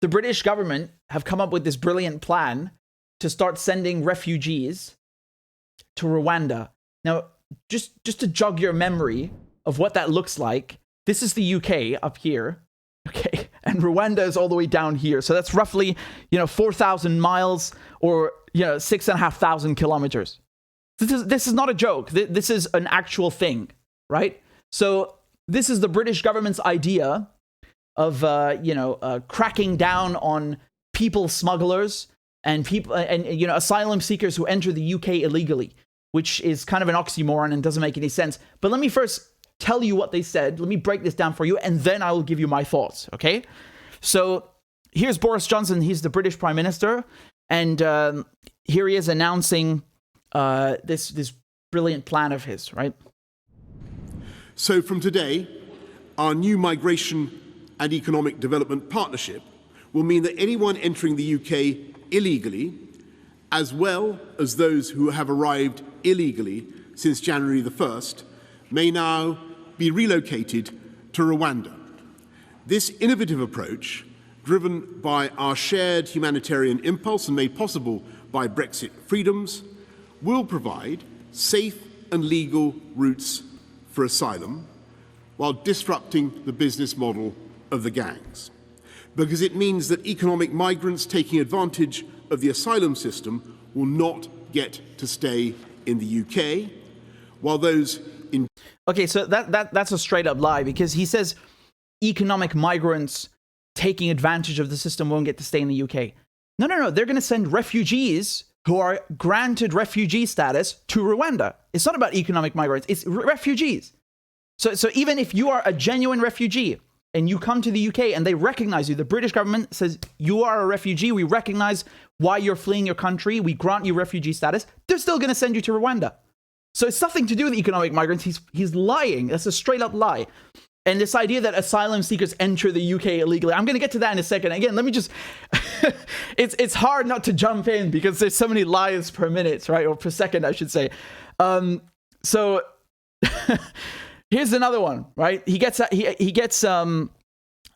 the British government have come up with this brilliant plan to start sending refugees to Rwanda. Now, just to jog your memory of what that looks like, this is the UK up here, okay? And Rwanda is all the way down here. So that's roughly, 4,000 miles or, 6,500 kilometers. This is not a joke. This is an actual thing, right? So this is the British government's idea of, cracking down on people smugglers and asylum seekers who enter the UK illegally, which is kind of an oxymoron and doesn't make any sense. But let me first tell you what they said. Let me break this down for you, and then I will give you my thoughts, okay? So here's Boris Johnson. He's the British Prime Minister, and here he is announcing this brilliant plan of his, right? So from today, our new migration and economic development partnership will mean that anyone entering the UK illegally, as well as those who have arrived illegally since January the 1st, may now be relocated to Rwanda. This innovative approach, driven by our shared humanitarian impulse and made possible by Brexit freedoms, will provide safe and legal routes for asylum while disrupting the business model of the gangs. Because it means that economic migrants taking advantage of the asylum system will not get to stay in the UK, while those in... Okay, so that's a straight up lie, because he says economic migrants taking advantage of the system won't get to stay in the UK. No, they're going to send refugees who are granted refugee status to Rwanda. It's not about economic migrants, it's refugees. So even if you are a genuine refugee and you come to the UK and they recognize you, the British government says you are a refugee, we recognize why you're fleeing your country, we grant you refugee status, they're still going to send you to Rwanda. So it's nothing to do with economic migrants. He's lying. That's a straight up lie. And this idea that asylum seekers enter the UK illegally, I'm going to get to that in a second. Again, let me just, it's hard not to jump in because there's so many lies per minute, right? Or per second, I should say. So here's another one, right? He gets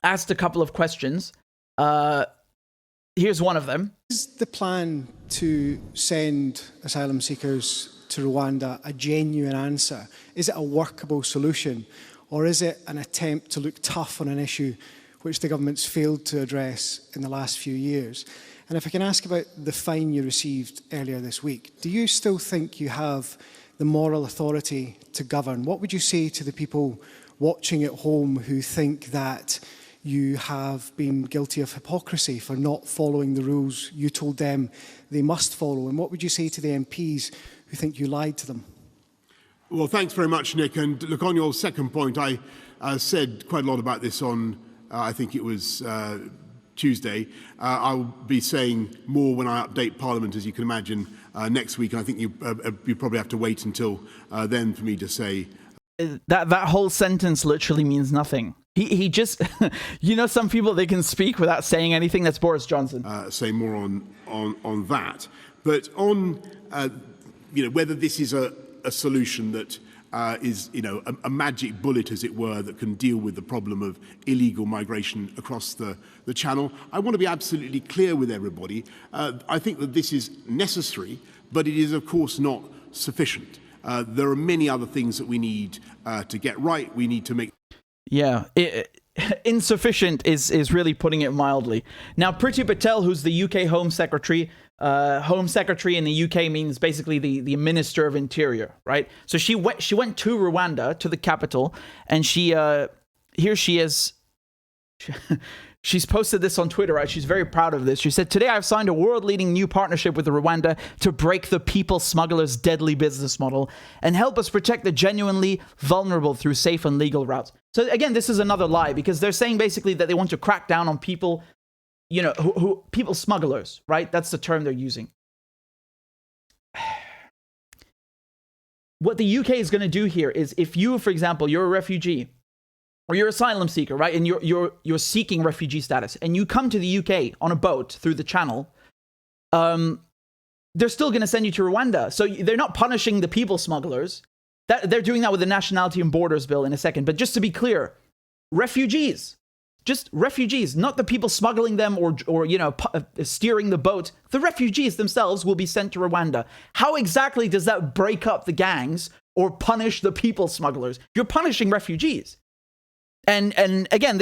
asked a couple of questions. Here's one of them. Is the plan to send asylum seekers to Rwanda a genuine answer? Is it a workable solution? Or is it an attempt to look tough on an issue which the government's failed to address in the last few years? And if I can ask about the fine you received earlier this week, do you still think you have the moral authority to govern? What would you say to the people watching at home who think that you have been guilty of hypocrisy for not following the rules you told them they must follow? And what would you say to the MPs who think you lied to them? Well, thanks very much, Nick. And look, on your second point, I said quite a lot about this on, I think it was Tuesday. I'll be saying more when I update Parliament, as you can imagine, next week. And I think you probably have to wait until then for me to say. That whole sentence literally means nothing. He just, some people, they can speak without saying anything. That's Boris Johnson. Say more on that. But on, whether this is a solution that is, a magic bullet, as it were, that can deal with the problem of illegal migration across the channel, I want to be absolutely clear with everybody. I think that this is necessary, but it is, of course, not sufficient. There are many other things that we need to get right. We need to make... Yeah, insufficient is really putting it mildly. Now, Priti Patel, who's the UK Home Secretary in the UK means basically the Minister of Interior, right? So she went to Rwanda, to the capital, and here she is. She's posted this on Twitter, right? She's very proud of this. She said, "Today I've signed a world-leading new partnership with Rwanda to break the people smugglers' deadly business model and help us protect the genuinely vulnerable through safe and legal routes." So again, this is another lie, because they're saying basically that they want to crack down on people, who people smugglers, right? That's the term they're using. What the UK is going to do here is, if you, for example, you're a refugee, or you're an asylum seeker, right? And you're seeking refugee status, and you come to the UK on a boat through the channel, they're still going to send you to Rwanda. So they're not punishing the people smugglers. They're doing that with the Nationality and Borders Bill in a second. But just to be clear, refugees Just refugees, not the people smuggling them or you know, steering the boat. The refugees themselves will be sent to Rwanda. How exactly does that break up the gangs or punish the people smugglers? You're punishing refugees. And again,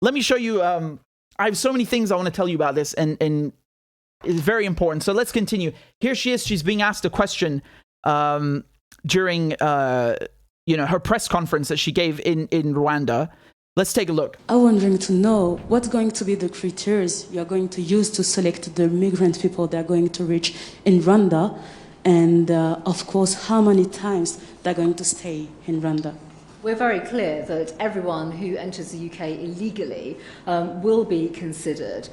let me show you. I have so many things I want to tell you about this, and it's very important. So let's continue. Here she is. She's being asked a question during you know, her press conference that she gave in Rwanda. Let's take a look. I'm wondering to know what's going to be the criteria you're going to use to select the migrant people that are going to reach in Rwanda, and of course, how many times they're going to stay in Rwanda. We're very clear that everyone who enters the UK illegally will be considered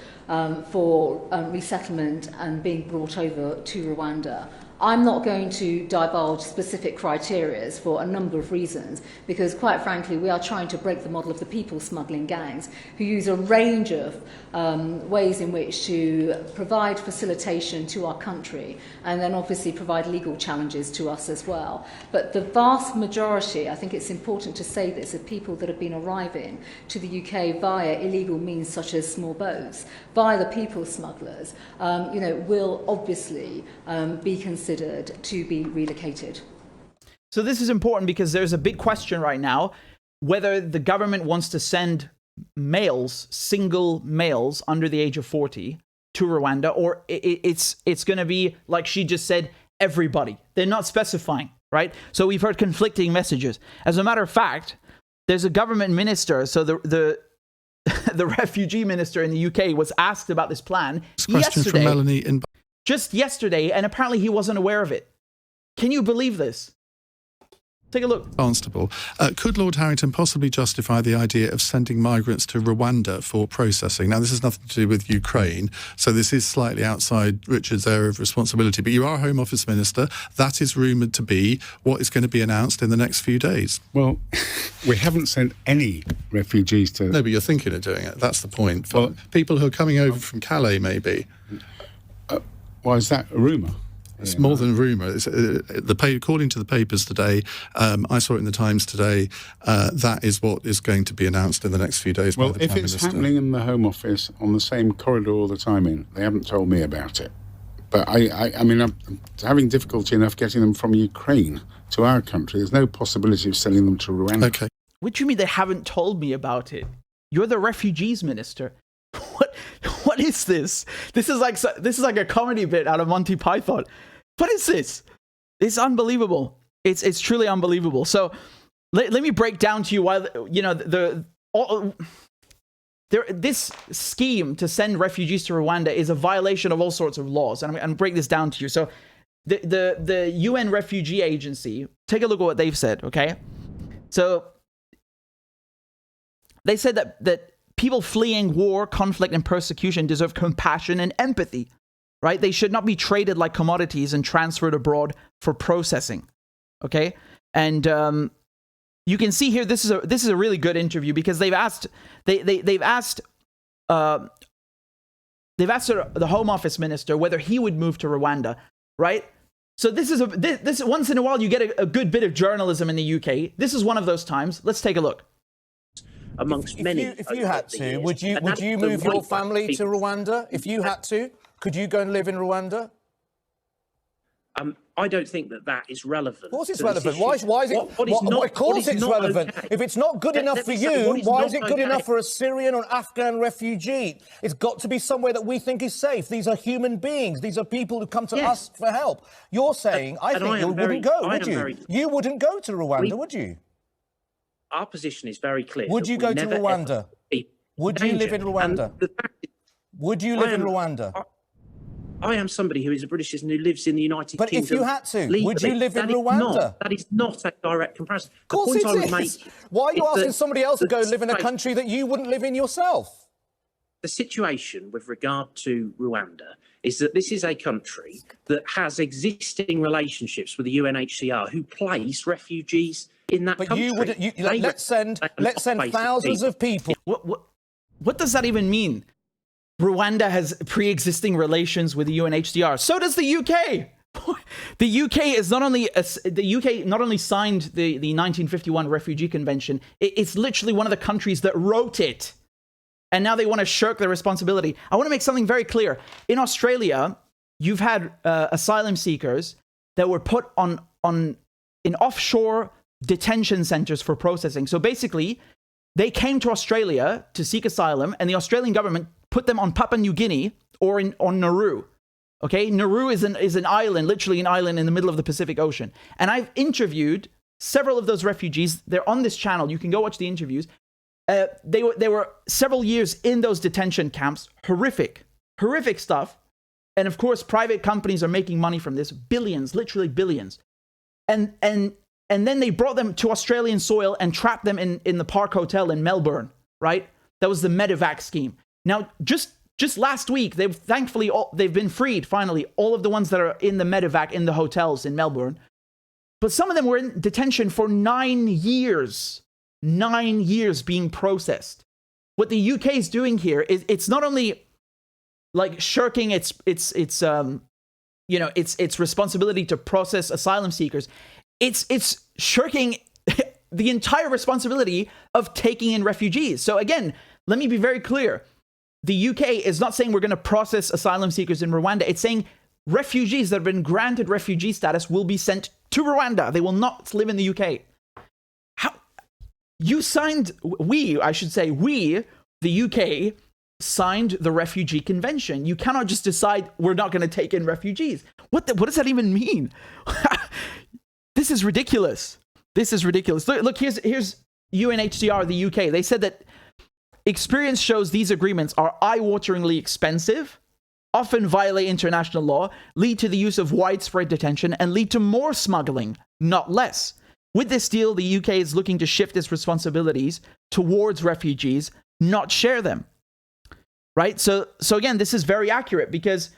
for resettlement and being brought over to Rwanda. I'm not going to divulge specific criteria for a number of reasons, because quite frankly we are trying to break the model of the people smuggling gangs who use a range of ways in which to provide facilitation to our country and then obviously provide legal challenges to us as well. But the vast majority, I think it's important to say this, of people that have been arriving to the UK via illegal means such as small boats, via the people smugglers, you know, will obviously be considered to be relocated. So this is important because there's a big question right now whether the government wants to send males, single males under the age of 40 to Rwanda, or it's going to be, like she just said, everybody. They're not specifying, right? So we've heard conflicting messages. As a matter of fact, there's a government minister, so the refugee minister in the UK was asked about this plan yesterday. From Melanie in just yesterday, and apparently he wasn't aware of it. Can you believe this? Take a look. Barnstable. Could Lord Harrington possibly justify the idea of sending migrants to Rwanda for processing? Now, this has nothing to do with Ukraine, so this is slightly outside Richard's area of responsibility, but you are Home Office Minister. That is rumoured to be what is going to be announced in the next few days. Well, we haven't sent any refugees to... No, but you're thinking of doing it. That's the point. For people who are coming over from Calais, maybe. Why is that a rumour? It's more than a rumour. According to the papers today, I saw it in the Times today, that is what is going to be announced in the next few days. Well, by the if Prime it's Minister. happening in the Home Office on the same corridor all the time they haven't told me about it. But I mean, I'm having difficulty enough getting them from Ukraine to our country. There's no possibility of sending them to Rwanda. Okay. What do you mean they haven't told me about it? You're the refugees minister. What is this? This is like a comedy bit out of Monty Python. What is this? It's unbelievable. It's truly unbelievable. So let me break down to you why, you know, this scheme to send refugees to Rwanda is a violation of all sorts of laws, and I'm going to break this down to you. So the UN Refugee Agency, take a look at what they've said. Okay, so they said that people fleeing war, conflict, and persecution deserve compassion and empathy, right? They should not be traded like commodities and transferred abroad for processing, okay? And you can see here, this is a really good interview because they've asked the Home Office Minister whether he would move to Rwanda, right? So this once in a while you get a good bit of journalism in the UK. This is one of those times. Let's take a look. Amongst many. If you had to, would you move your family to Rwanda? If you had to, could you go and live in Rwanda? I don't think that is relevant. Of course it's relevant. Why is it? Of course it's relevant. Okay. If it's not good enough for you, why is it good enough for a Syrian or Afghan refugee? It's got to be somewhere that we think is safe. These are human beings. These are people who come to us for help. You're saying, I think you wouldn't go, would you? You wouldn't go to Rwanda, would you? Our position is very clear. Would you go to Rwanda? Would you live in Rwanda? Would you live in Rwanda? I am somebody who is a British citizen who lives in the United Kingdom. But if you had to, legally, would you live in Rwanda? That is not a direct comparison. Of course it is. Why are you asking somebody else to go live in a country that you wouldn't live in yourself? The situation with regard to Rwanda is that this is a country that has existing relationships with the UNHCR who place refugees in that country. But you wouldn't. Let's send thousands of people. What does that even mean? Rwanda has pre-existing relations with the UNHCR. So does the UK. The UK is not only signed the 1951 Refugee Convention. It's literally one of the countries that wrote it, and now they want to shirk their responsibility. I want to make something very clear. In Australia, you've had asylum seekers that were put in offshore detention centers for processing. So basically, they came to Australia to seek asylum, and the Australian government put them on Papua New Guinea or on Nauru. Okay, Nauru is an island, literally an island in the middle of the Pacific Ocean. And I've interviewed several of those refugees. They're on this channel. You can go watch the interviews. They were several years in those detention camps. Horrific stuff. And of course, private companies are making money from this. Billions, literally billions. And then they brought them to Australian soil and trapped them in the Park Hotel in Melbourne, right? That was the medevac scheme. Now, just last week, they've been freed, finally, all of the ones that are in the medevac in the hotels in Melbourne. But some of them were in detention for 9 years. 9 years being processed. What the UK is doing here is it's not only like shirking its responsibility to process asylum seekers, it's shirking the entire responsibility of taking in refugees. So again, let me be very clear. The UK is not saying we're going to process asylum seekers in Rwanda. It's saying refugees that have been granted refugee status will be sent to Rwanda. They will not live in the UK. We, the UK, signed the Refugee Convention. You cannot just decide we're not going to take in refugees. What does that even mean? This is ridiculous. Look, here's UNHCR, the UK. They said that experience shows these agreements are eye-wateringly expensive, often violate international law, lead to the use of widespread detention, and lead to more smuggling, not less. With this deal, the UK is looking to shift its responsibilities towards refugees, not share them. Right? So again, this is very accurate because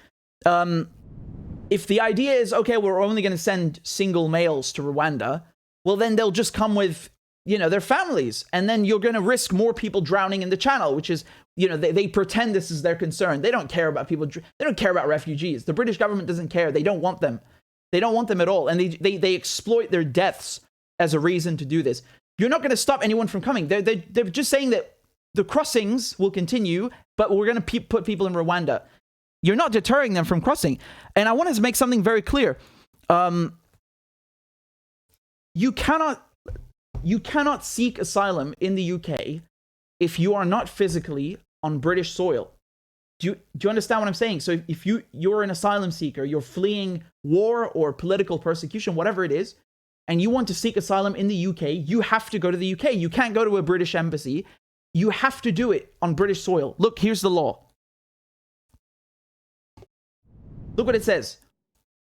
if the idea is, okay, we're only going to send single males to Rwanda, well, then they'll just come with, their families. And then you're going to risk more people drowning in the channel, which is, they pretend this is their concern. They don't care about people. They don't care about refugees. The British government doesn't care. They don't want them. They don't want them at all. And they exploit their deaths as a reason to do this. You're not going to stop anyone from coming. They're just saying that the crossings will continue, but we're going to put people in Rwanda. You're not deterring them from crossing. And I want to make something very clear. You cannot seek asylum in the UK if you are not physically on British soil. Do you understand what I'm saying? So if you're an asylum seeker, you're fleeing war or political persecution, whatever it is, and you want to seek asylum in the UK, you have to go to the UK. You can't go to a British embassy. You have to do it on British soil. Look, here's the law. Look what it says.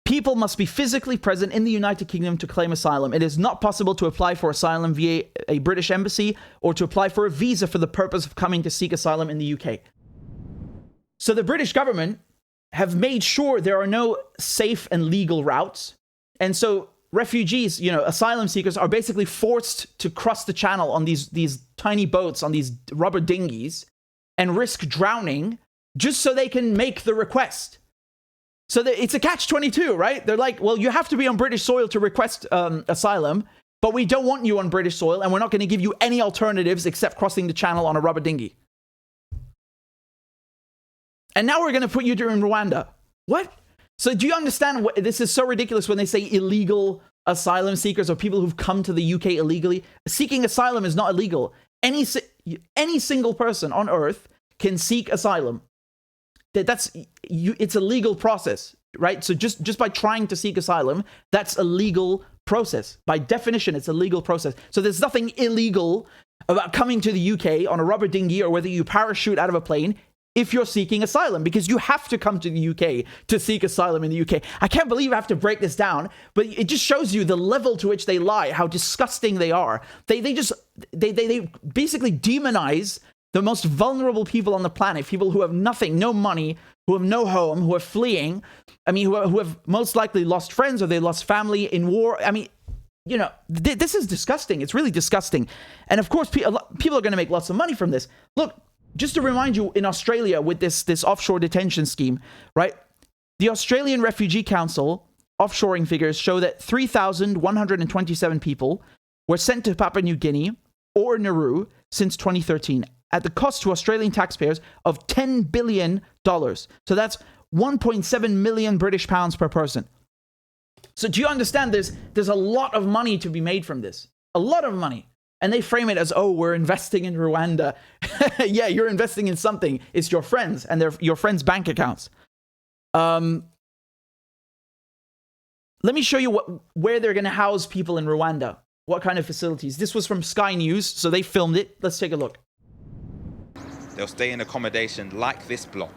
People must be physically present in the United Kingdom to claim asylum. It is not possible to apply for asylum via a British embassy or to apply for a visa for the purpose of coming to seek asylum in the UK. So the British government have made sure there are no safe and legal routes. And so refugees, asylum seekers are basically forced to cross the channel on these tiny boats, on these rubber dinghies, and risk drowning just so they can make the request. So it's a catch-22, right? They're like, well, you have to be on British soil to request asylum, but we don't want you on British soil, and we're not going to give you any alternatives except crossing the channel on a rubber dinghy. And now we're going to put you in Rwanda. What? So do you understand this is so ridiculous when they say illegal asylum seekers or people who've come to the UK illegally? Seeking asylum is not illegal. Any single person on earth can seek asylum. It's a legal process, right? So just by trying to seek asylum, that's a legal process. By definition, it's a legal process. So there's nothing illegal about coming to the UK on a rubber dinghy or whether you parachute out of a plane if you're seeking asylum, because you have to come to the UK to seek asylum in the UK. I can't believe I have to break this down, but it just shows you the level to which they lie, how disgusting they are. They basically demonize the most vulnerable people on the planet, people who have nothing, no money, who have no home, who are fleeing, who have most likely lost friends or they lost family in war. This is disgusting. It's really disgusting. And of course, people are going to make lots of money from this. Look, just to remind you, in Australia with this offshore detention scheme, right? The Australian Refugee Council offshoring figures show that 3,127 people were sent to Papua New Guinea or Nauru since 2013 at the cost to Australian taxpayers of $10 billion. So that's 1.7 million British pounds per person. So do you understand there's a lot of money to be made from this? A lot of money. And they frame it as, oh, we're investing in Rwanda. Yeah, you're investing in something. It's your friends and your friends' bank accounts. Let me show you where they're going to house people in Rwanda. What kind of facilities? This was from Sky News, so they filmed it. Let's take a look. They'll stay in accommodation like this block.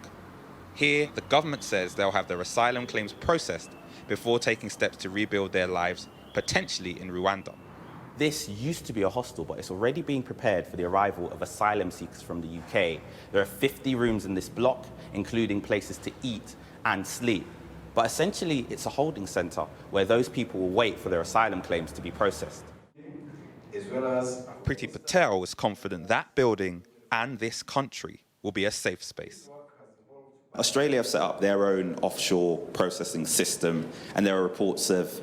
Here, the government says they'll have their asylum claims processed before taking steps to rebuild their lives, potentially in Rwanda. This used to be a hostel, but it's already being prepared for the arrival of asylum seekers from the UK. There are 50 rooms in this block, including places to eat and sleep. But essentially, it's a holding centre where those people will wait for their asylum claims to be processed. Priti Patel is confident that building and this country will be a safe space. Australia have set up their own offshore processing system, and there are reports of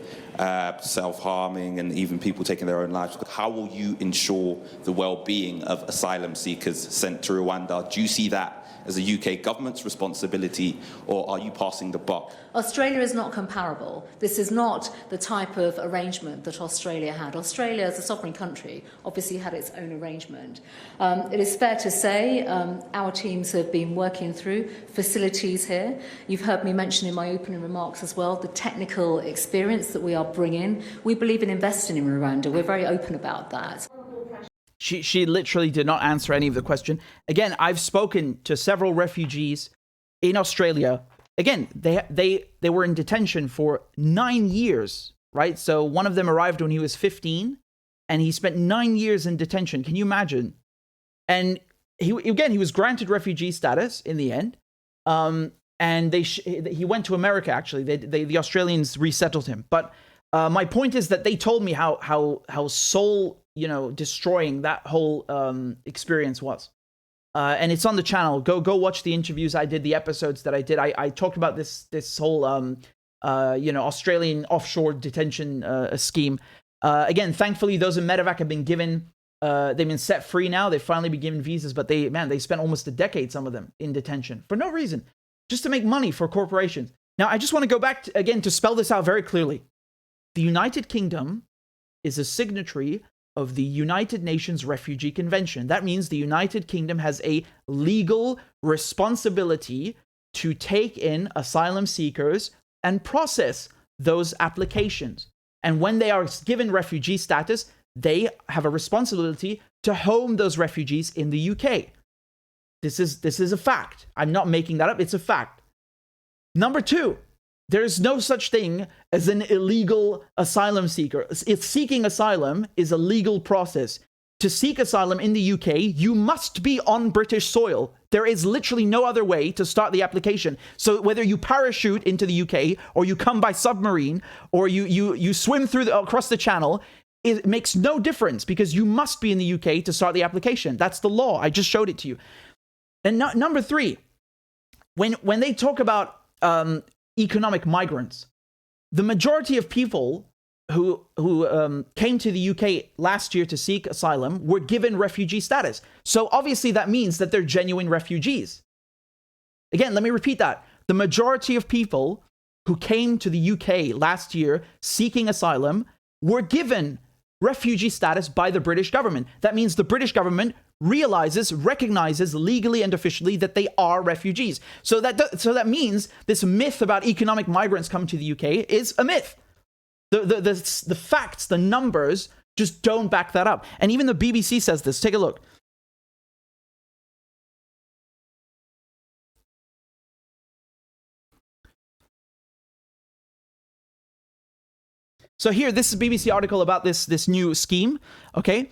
self-harming and even people taking their own lives. How will you ensure the well-being of asylum seekers sent to Rwanda? Do you see that as a UK government's responsibility, or are you passing the buck? Australia is not comparable. This is not the type of arrangement that Australia had. Australia, as a sovereign country, obviously had its own arrangement. It is fair to say our teams have been working through facilities here. You've heard me mention in my opening remarks as well the technical experience that we are bringing. We believe in investing in Rwanda. We're very open about that. She literally did not answer any of the question. Again, I've spoken to several refugees in Australia. Again, they were in detention for 9 years, right? So one of them arrived when he was 15, and he spent 9 years in detention. Can you imagine? And he was granted refugee status in the end. And he went to America, actually. The Australians resettled him. But my point is that they told me how soul destroying that whole experience was. And it's on the channel. Go watch the interviews I did, the episodes that I did. I talked about this whole Australian offshore detention scheme. Again, thankfully, those in medevac have been given. They've been set free now. They've finally been given visas, but they spent almost a decade, some of them, in detention for no reason, just to make money for corporations. Now, I just want to go back again to spell this out very clearly. The United Kingdom is a signatory of the United Nations Refugee Convention. That means the United Kingdom has a legal responsibility to take in asylum seekers and process those applications. And when they are given refugee status, they have a responsibility to home those refugees in the UK. This is a fact. I'm not making that up. It's a fact. Number two, there's no such thing as an illegal asylum seeker. Seeking asylum is a legal process. To seek asylum in the UK, you must be on British soil. There is literally no other way to start the application. So whether you parachute into the UK, or you come by submarine, or you swim across the channel, it makes no difference, because you must be in the UK to start the application. That's the law. I just showed it to you. And number three, when they talk about economic migrants, the majority of people who came to the UK last year to seek asylum were given refugee status. So obviously that means that they're genuine refugees. Again, let me repeat that. The majority of people who came to the UK last year seeking asylum were given refugee status by the British government. That means the British government recognizes legally and officially that they are refugees. So that means this myth about economic migrants coming to the UK is a myth. The facts, the numbers just don't back that up. And even the BBC says this. Take a look. So here, this is a BBC article about this new scheme, okay?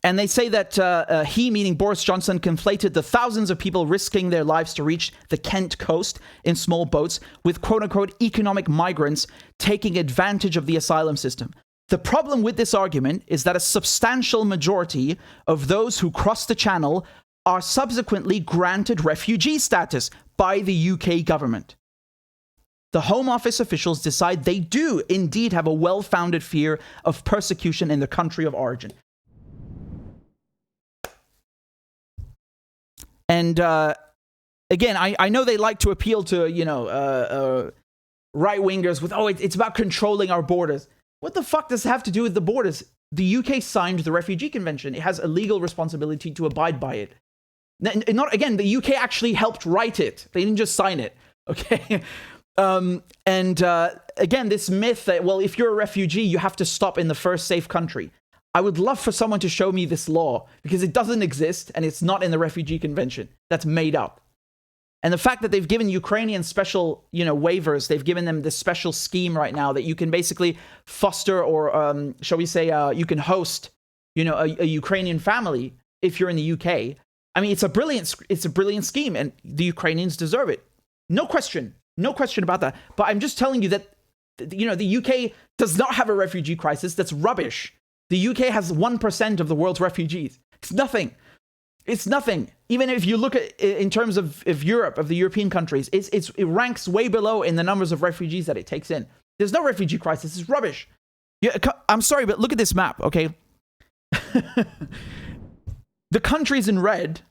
And they say that he, meaning Boris Johnson, conflated the thousands of people risking their lives to reach the Kent coast in small boats with quote-unquote economic migrants taking advantage of the asylum system. The problem with this argument is that a substantial majority of those who cross the channel are subsequently granted refugee status by the UK government. the Home Office officials decide they do indeed have a well-founded fear of persecution in the country of origin. And again, I know they like to appeal to, right-wingers with, it's about controlling our borders. What the fuck does it have to do with the borders? The UK signed the Refugee Convention. It has a legal responsibility to abide by it. Again, the UK actually helped write it. They didn't just sign it, okay? Again, this myth that, well, if you're a refugee, you have to stop in the first safe country. I would love for someone to show me this law, because it doesn't exist and it's not in the Refugee Convention. That's made up. And the fact that they've given Ukrainians special, waivers, they've given them this special scheme right now that you can basically foster or, shall we say, you can host, a Ukrainian family if you're in the UK. I mean, it's a brilliant scheme, and the Ukrainians deserve it. No question about that. But I'm just telling you that, the UK does not have a refugee crisis. That's rubbish. The UK has 1% of the world's refugees. It's nothing. It's nothing. Even if you look at, in terms of Europe, of the European countries, it ranks way below in the numbers of refugees that it takes in. There's no refugee crisis. It's rubbish. I'm sorry, but look at this map, okay? The countries in red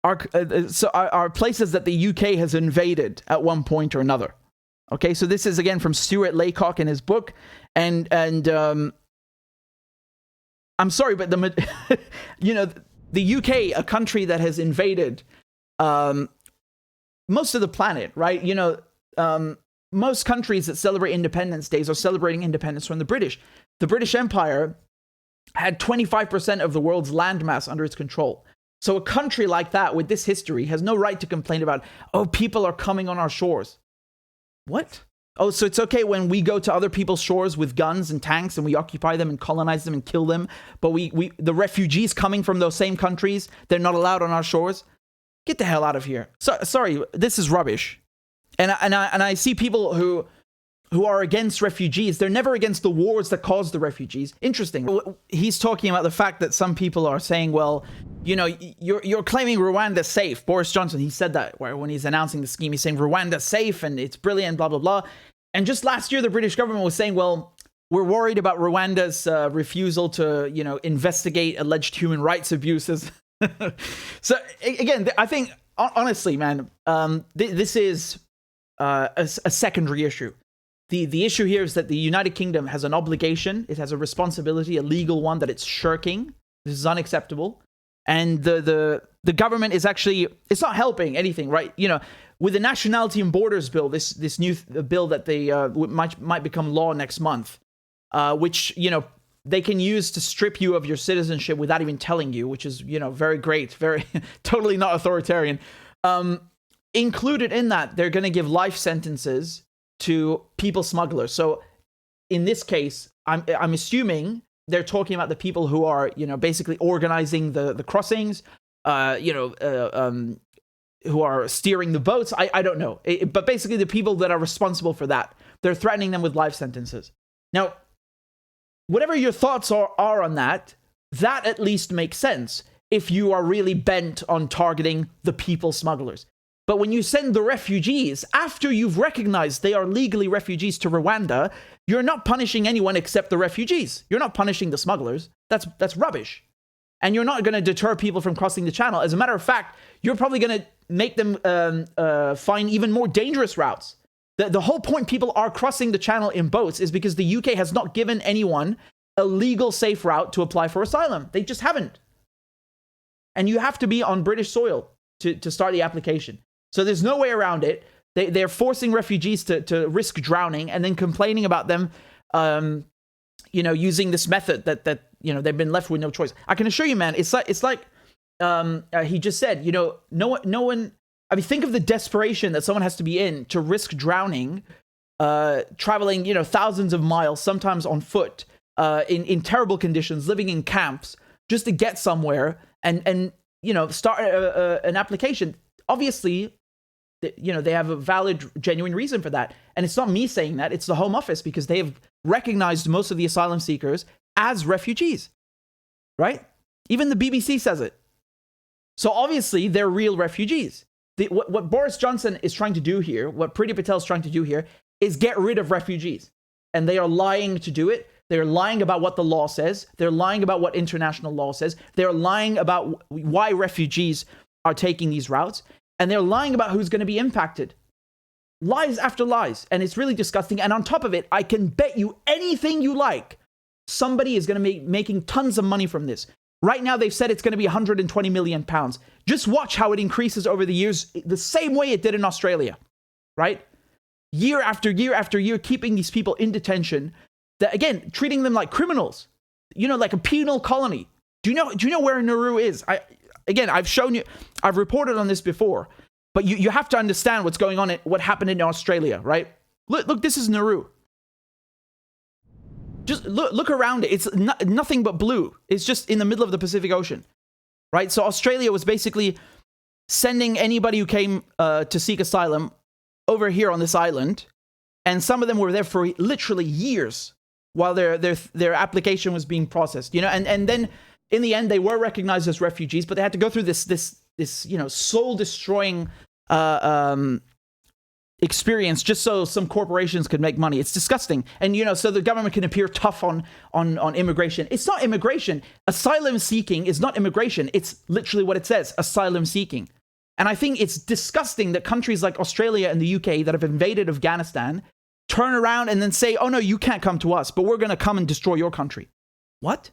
are places that the UK has invaded at one point or another. Okay, so this is again from Stuart Laycock in his book, and I'm sorry, but the UK, a country that has invaded most of the planet, right? Most countries that celebrate Independence Days are celebrating independence from the British. The British Empire had 25% of the world's landmass under its control. So a country like that with this history has no right to complain about, people are coming on our shores. What? Oh, so it's okay when we go to other people's shores with guns and tanks and we occupy them and colonize them and kill them, but the refugees coming from those same countries, they're not allowed on our shores? Get the hell out of here. Sorry, this is rubbish. And I see people who are against refugees. They're never against the wars that caused the refugees. Interesting. He's talking about the fact that some people are saying, well, you're claiming Rwanda's safe. Boris Johnson, he said that when he's announcing the scheme, he's saying Rwanda's safe and it's brilliant, blah, blah, blah. And just last year, the British government was saying, well, we're worried about Rwanda's refusal to, investigate alleged human rights abuses. So again, I think, honestly, man, this is a secondary issue. The issue here is that the United Kingdom has an obligation, it has a responsibility, a legal one that it's shirking. This is unacceptable. And the government is actually, it's not helping anything, right? With the Nationality and Borders Bill, this new bill that they might become law next month, which, they can use to strip you of your citizenship without even telling you, which is, very great, very totally not authoritarian. Included in that, they're going to give life sentences to people smugglers. So in this case, I'm assuming they're talking about the people who are, basically organizing the crossings, who are steering the boats. I don't know. But basically the people that are responsible for that, they're threatening them with life sentences. Now, whatever your thoughts are on that at least makes sense if you are really bent on targeting the people smugglers. But when you send the refugees, after you've recognized they are legally refugees to Rwanda, you're not punishing anyone except the refugees. You're not punishing the smugglers. That's rubbish. And you're not going to deter people from crossing the channel. As a matter of fact, you're probably going to make them find even more dangerous routes. The whole point people are crossing the channel in boats is because the UK has not given anyone a legal, safe route to apply for asylum. They just haven't. And you have to be on British soil to start the application. So there's no way around it. They're forcing refugees to risk drowning and then complaining about them, using this method that they've been left with no choice. I can assure you, man, it's like he just said, no one. I mean, think of the desperation that someone has to be in to risk drowning, traveling, thousands of miles, sometimes on foot, in terrible conditions, living in camps, just to get somewhere and start an application. Obviously, they have a valid, genuine reason for that. And it's not me saying that, it's the Home Office, because they have recognized most of the asylum seekers as refugees, right? Even the BBC says it. So obviously, they're real refugees. What Boris Johnson is trying to do here, what Priti Patel is trying to do here, is get rid of refugees. And they are lying to do it. They're lying about what the law says. They're lying about what international law says. They're lying about why refugees are taking these routes. And they're lying about who's going to be impacted. Lies after lies. And it's really disgusting. And on top of it, I can bet you anything you like, somebody is going to be making tons of money from this. Right now, they've said it's going to be 120 million pounds. Just watch how it increases over the years, the same way it did in Australia, right? Year after year after year, keeping these people in detention, that again, treating them like criminals, like a penal colony. Do you know where Nauru is? I've shown you, I've reported on this before, but you have to understand what's going on, what happened in Australia, right? Look, this is Nauru. Just look around it. It's nothing but blue. It's just in the middle of the Pacific Ocean, right? So Australia was basically sending anybody who came to seek asylum over here on this island, and some of them were there for literally years while their application was being processed. And then in the end they were recognized as refugees, but they had to go through this soul destroying experience just so some corporations could make money. It's disgusting. And so the government can appear tough on immigration. It's not immigration. Asylum seeking is not immigration. It's literally what it says, asylum seeking. And I think it's disgusting that countries like Australia and the UK that have invaded Afghanistan turn around and then say, oh no, you can't come to us, but we're going to come and destroy your country. What?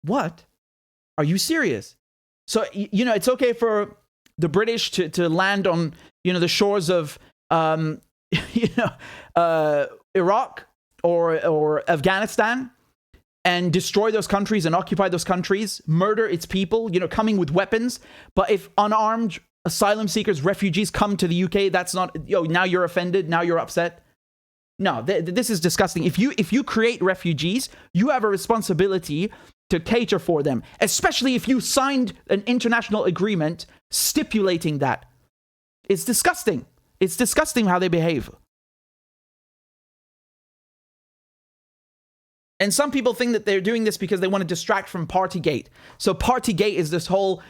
Are you serious? So, it's okay for the British to land on, the shores of Iraq or Afghanistan and destroy those countries and occupy those countries, murder its people, coming with weapons. But if unarmed asylum seekers, refugees come to the UK, that's not, now you're offended, now you're upset. No, this is disgusting. If you create refugees, you have a responsibility to cater for them, especially if you signed an international agreement stipulating that. It's disgusting. It's disgusting how they behave. And some people think that they're doing this because they want to distract from Partygate. So Partygate is this whole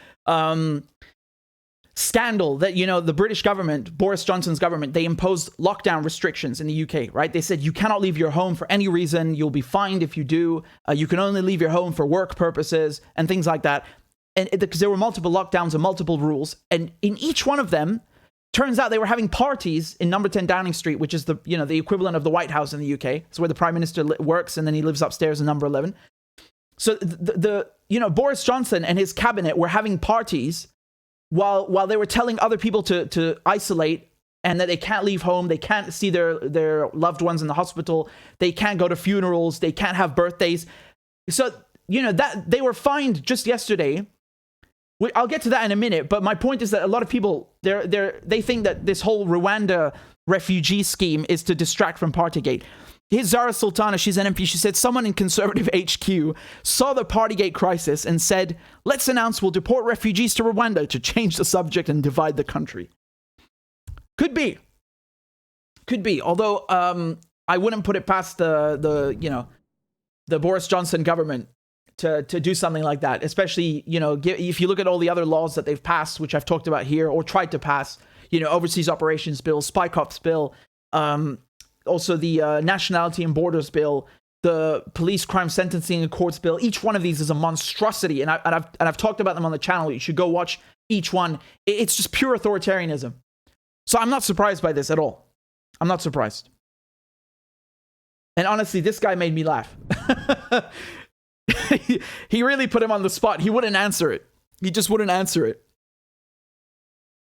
scandal that, the British government, Boris Johnson's government, they imposed lockdown restrictions in the UK, right? They said you cannot leave your home for any reason. You'll be fined if you do. You can only leave your home for work purposes and things like that. And because there were multiple lockdowns and multiple rules. And in each one of them, turns out they were having parties in number 10 Downing Street, which is the equivalent of the White House in the UK. It's where the Prime Minister works, and then he lives upstairs in number 11. So Boris Johnson and his cabinet were having parties while they were telling other people to isolate and that they can't leave home, they can't see their loved ones in the hospital, they can't go to funerals, they can't have birthdays. So, that they were fined just yesterday. I'll get to that in a minute, but my point is that a lot of people, they think that this whole Rwanda refugee scheme is to distract from Partygate. Here's Zara Sultana, she's an MP, she said, someone in Conservative HQ saw the Partygate crisis and said, let's announce we'll deport refugees to Rwanda to change the subject and divide the country. Could be. Although I wouldn't put it past the Boris Johnson government to do something like that, especially, if you look at all the other laws that they've passed, which I've talked about here, or tried to pass, Overseas Operations Bill, Spy Cops Bill, also the Nationality and Borders Bill, the Police Crime Sentencing and Courts Bill. Each one of these is a monstrosity, and I've talked about them on the channel. You should go watch each one. It's just pure authoritarianism. So I'm not surprised by this at all. I'm not surprised. And honestly, this guy made me laugh. He really put him on the spot. He wouldn't answer it. He just wouldn't answer it.